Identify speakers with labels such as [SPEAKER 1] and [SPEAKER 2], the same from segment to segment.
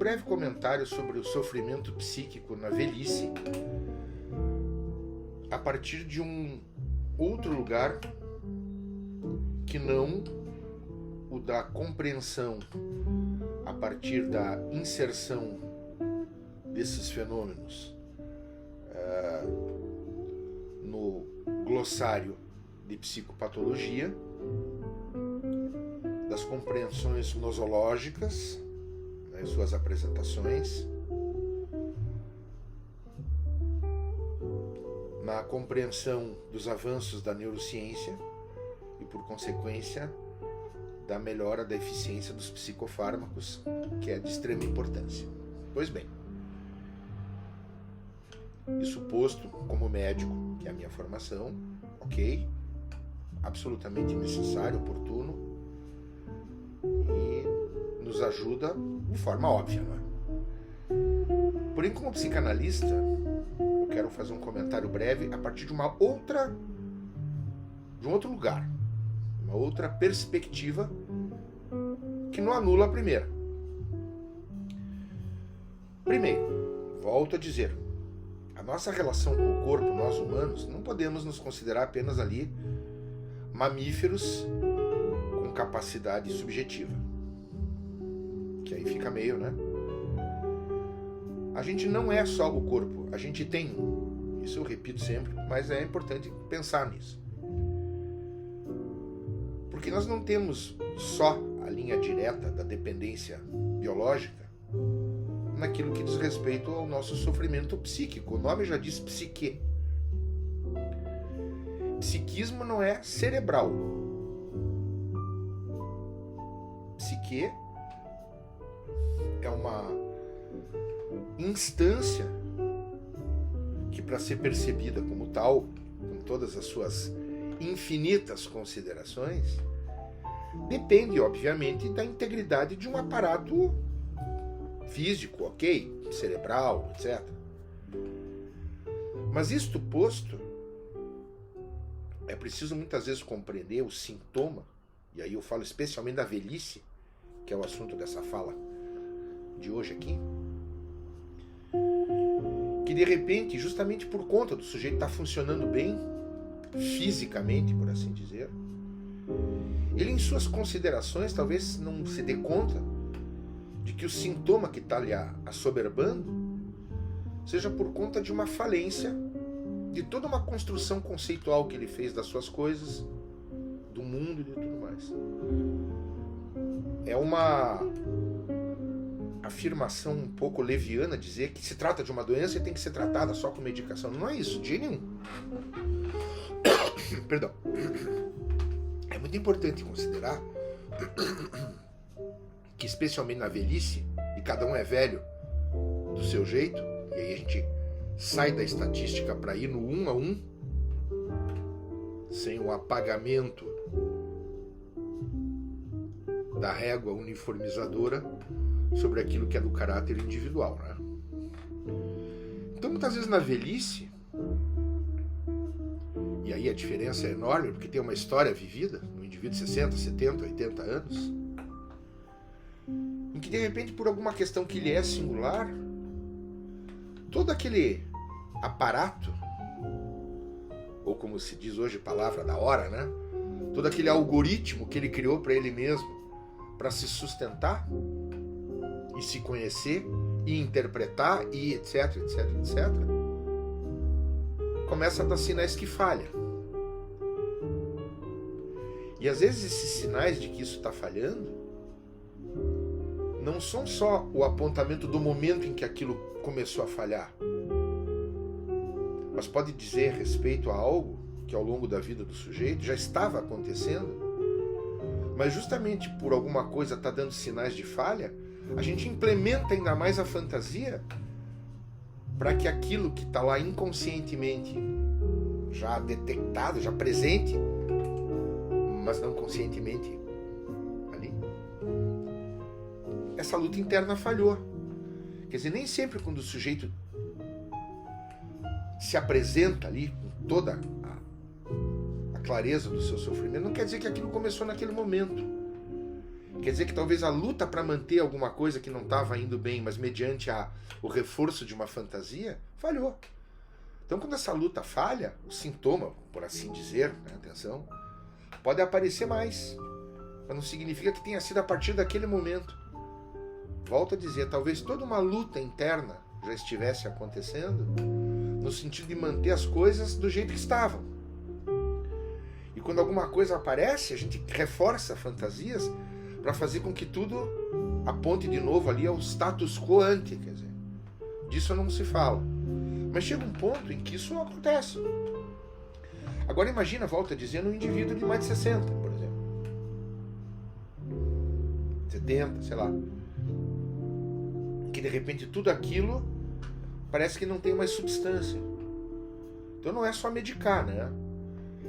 [SPEAKER 1] breve comentário sobre o sofrimento psíquico na velhice a partir de um outro lugar que não o da compreensão a partir da inserção desses fenômenos no glossário de psicopatologia, das compreensões nosológicas, né, suas apresentações, na compreensão dos avanços da neurociência e, por consequência, da melhora da eficiência dos psicofármacos, que é de extrema importância. Pois bem, isso posto como médico, que é a minha formação, ok, absolutamente necessário, oportuno e nos ajuda de forma óbvia, não é? Porém, como psicanalista, eu quero fazer um comentário breve a partir de um outro lugar, uma outra perspectiva que não anula a primeira. Primeiro, volto a dizer, a nossa relação com o corpo, nós humanos, não podemos nos considerar apenas ali mamíferos com capacidade subjetiva, que aí fica meio, né? A gente não é só o corpo, a gente tem, isso eu repito sempre, mas é importante pensar nisso. Porque nós não temos só a linha direta da dependência biológica naquilo que diz respeito ao nosso sofrimento psíquico. O nome já diz psique. Psiquismo não é cerebral. Psique é uma instância que, para ser percebida como tal, com todas as suas infinitas considerações, depende, obviamente, da integridade de um aparato físico, ok? Cerebral, etc. Mas isto posto, é preciso muitas vezes compreender o sintoma, e aí eu falo especialmente da velhice, que é o assunto dessa fala de hoje aqui, que de repente, justamente por conta do sujeito estar funcionando bem, fisicamente, por assim dizer, ele em suas considerações talvez não se dê conta de que o sintoma que está ali assoberbando seja por conta de uma falência de toda uma construção conceitual que ele fez das suas coisas, do mundo e de tudo mais. É uma afirmação um pouco leviana dizer que se trata de uma doença e tem que ser tratada só com medicação. Não é isso, de jeito nenhum. Perdão. É muito importante considerar que, especialmente na velhice, e cada um é velho do seu jeito, e aí a gente sai da estatística para ir no 1 a 1, sem o apagamento da régua uniformizadora sobre aquilo que é do caráter individual, né? Então, muitas vezes na velhice, e aí a diferença é enorme, porque tem uma história vivida no indivíduo de 60, 70, 80 anos, em que de repente, por alguma questão que lhe é singular, todo aquele aparato, ou como se diz hoje, palavra da hora, né? Todo aquele algoritmo que ele criou para ele mesmo, para se sustentar e se conhecer e interpretar e etc, etc, etc, começa a dar sinais que falha. E às vezes esses sinais de que isso está falhando não são só o apontamento do momento em que aquilo começou a falhar, mas pode dizer respeito a algo que ao longo da vida do sujeito já estava acontecendo, mas justamente por alguma coisa está dando sinais de falha, a gente implementa ainda mais a fantasia para que aquilo que está lá inconscientemente já detectado, já presente, mas não conscientemente ali, essa luta interna falhou. Quer dizer, nem sempre quando o sujeito se apresenta ali com toda a clareza do seu sofrimento, não quer dizer que aquilo começou naquele momento. Quer dizer que talvez a luta para manter alguma coisa que não estava indo bem, mas mediante o reforço de uma fantasia, falhou. Então, quando essa luta falha, o sintoma, por assim dizer, né, atenção, pode aparecer mais. Mas não significa que tenha sido a partir daquele momento. Volto a dizer, talvez toda uma luta interna já estivesse acontecendo no sentido de manter as coisas do jeito que estavam. E quando alguma coisa aparece, a gente reforça fantasias para fazer com que tudo aponte de novo ali ao status quo ante, quer dizer, disso não se fala. Mas chega um ponto em que isso não acontece. Agora imagina, volto a dizer, um indivíduo de mais de 60, por exemplo. 70, sei lá. Que de repente tudo aquilo parece que não tem mais substância. Então não é só medicar, né?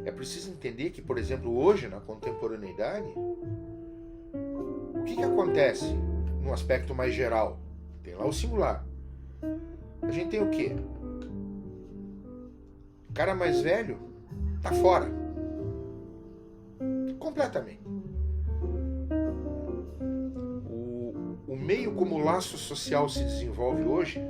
[SPEAKER 1] É preciso entender que, por exemplo, hoje, na contemporaneidade, o que acontece no aspecto mais geral? Tem lá o singular. A gente tem o quê? O cara mais velho tá fora. Completamente. O meio como o laço social se desenvolve hoje,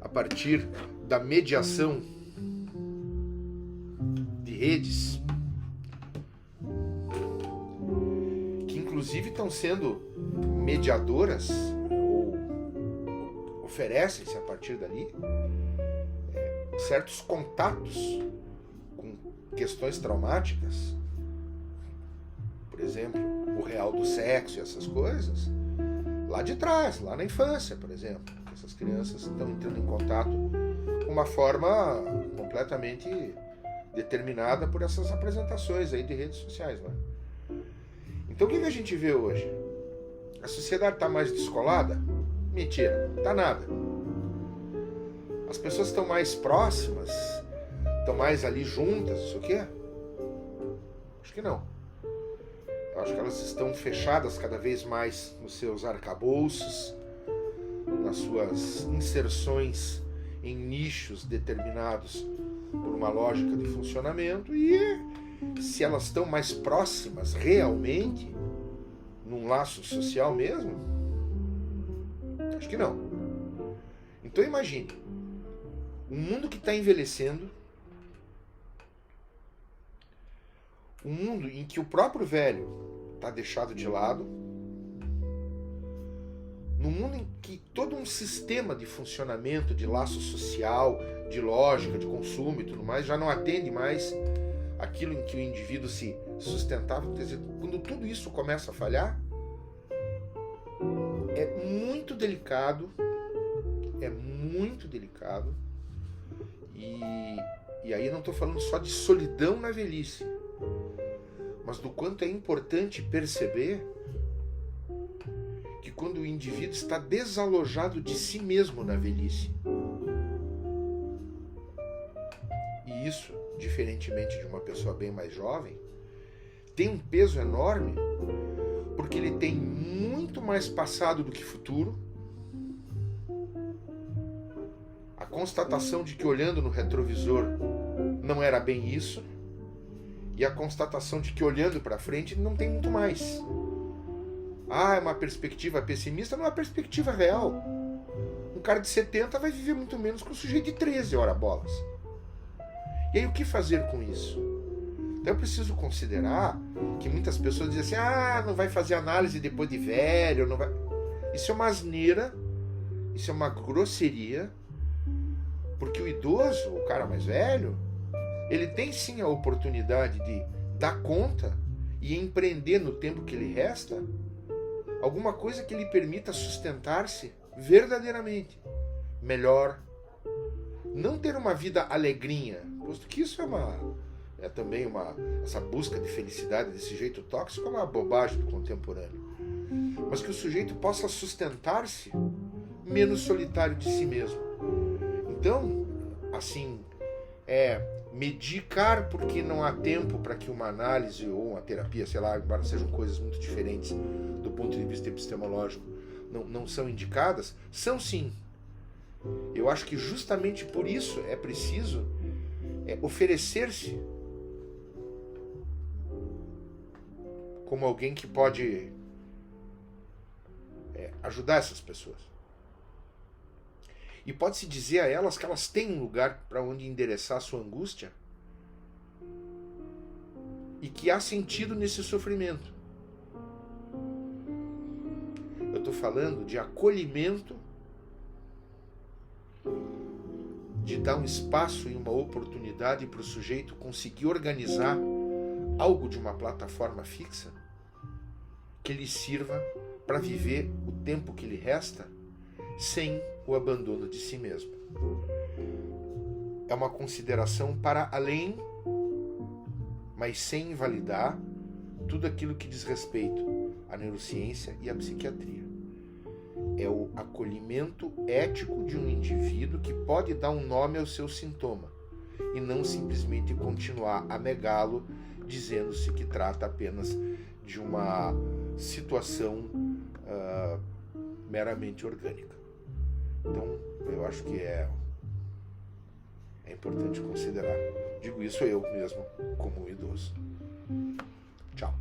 [SPEAKER 1] a partir da mediação de redes, que inclusive estão sendo mediadoras, ou oferecem-se a partir dali, certos contatos com questões traumáticas, por exemplo, o real do sexo e essas coisas, lá de trás, lá na infância, por exemplo. Essas crianças estão entrando em contato com uma forma completamente determinada por essas apresentações aí de redes sociais, né? Então o que a gente vê hoje? A sociedade está mais descolada? Mentira, tá nada. As pessoas estão mais próximas, estão mais ali juntas, isso o quê? Acho que não. Eu acho que elas estão fechadas cada vez mais nos seus arcabouços, nas suas inserções em nichos determinados por uma lógica de funcionamento, e se elas estão mais próximas realmente, num laço social mesmo, acho que não. Então imagine, um mundo que está envelhecendo, um mundo em que o próprio velho está deixado de lado, num mundo em que todo um sistema de funcionamento, de laço social, de lógica, de consumo e tudo mais, já não atende mais aquilo em que o indivíduo se sustentava. Quer dizer, quando tudo isso começa a falhar, é muito delicado, e aí não estou falando só de solidão na velhice, mas do quanto é importante perceber que quando o indivíduo está desalojado de si mesmo na velhice, e isso, diferentemente de uma pessoa bem mais jovem, tem um peso enorme, porque ele tem muito mais passado do que futuro, a constatação de que olhando no retrovisor não era bem isso, e a constatação de que olhando para frente não tem muito mais. É uma perspectiva pessimista, não é uma perspectiva real. Um cara de 70 vai viver muito menos que um sujeito de 13, ora bolas. E aí o que fazer com isso? Então eu preciso considerar que muitas pessoas dizem assim, não vai fazer análise depois de velho, não vai... Isso é uma asneira, isso é uma grosseria, porque o idoso, o cara mais velho, ele tem sim a oportunidade de dar conta e empreender no tempo que lhe resta alguma coisa que lhe permita sustentar-se verdadeiramente melhor, não ter uma vida alegrinha, posto que isso é também essa busca de felicidade desse jeito tóxico é uma bobagem do contemporâneo, mas que o sujeito possa sustentar-se menos solitário de si mesmo. Então, assim, medicar porque não há tempo para que uma análise ou uma terapia, sei lá, embora sejam coisas muito diferentes do ponto de vista epistemológico, não são indicadas, são sim. Eu acho que justamente por isso é preciso oferecer-se como alguém que pode ajudar essas pessoas. E pode-se dizer a elas que elas têm um lugar para onde endereçar a sua angústia e que há sentido nesse sofrimento. Eu estou falando de acolhimento, de dar um espaço e uma oportunidade para o sujeito conseguir organizar algo de uma plataforma fixa que lhe sirva para viver o tempo que lhe resta sem o abandono de si mesmo. É uma consideração para além, mas sem invalidar tudo aquilo que diz respeito à neurociência e à psiquiatria. É o acolhimento ético de um indivíduo que pode dar um nome ao seu sintoma e não simplesmente continuar a negá-lo, dizendo-se que trata apenas de uma situação meramente orgânica. Então, eu acho que é importante considerar. Digo isso eu mesmo, como um idoso. Tchau.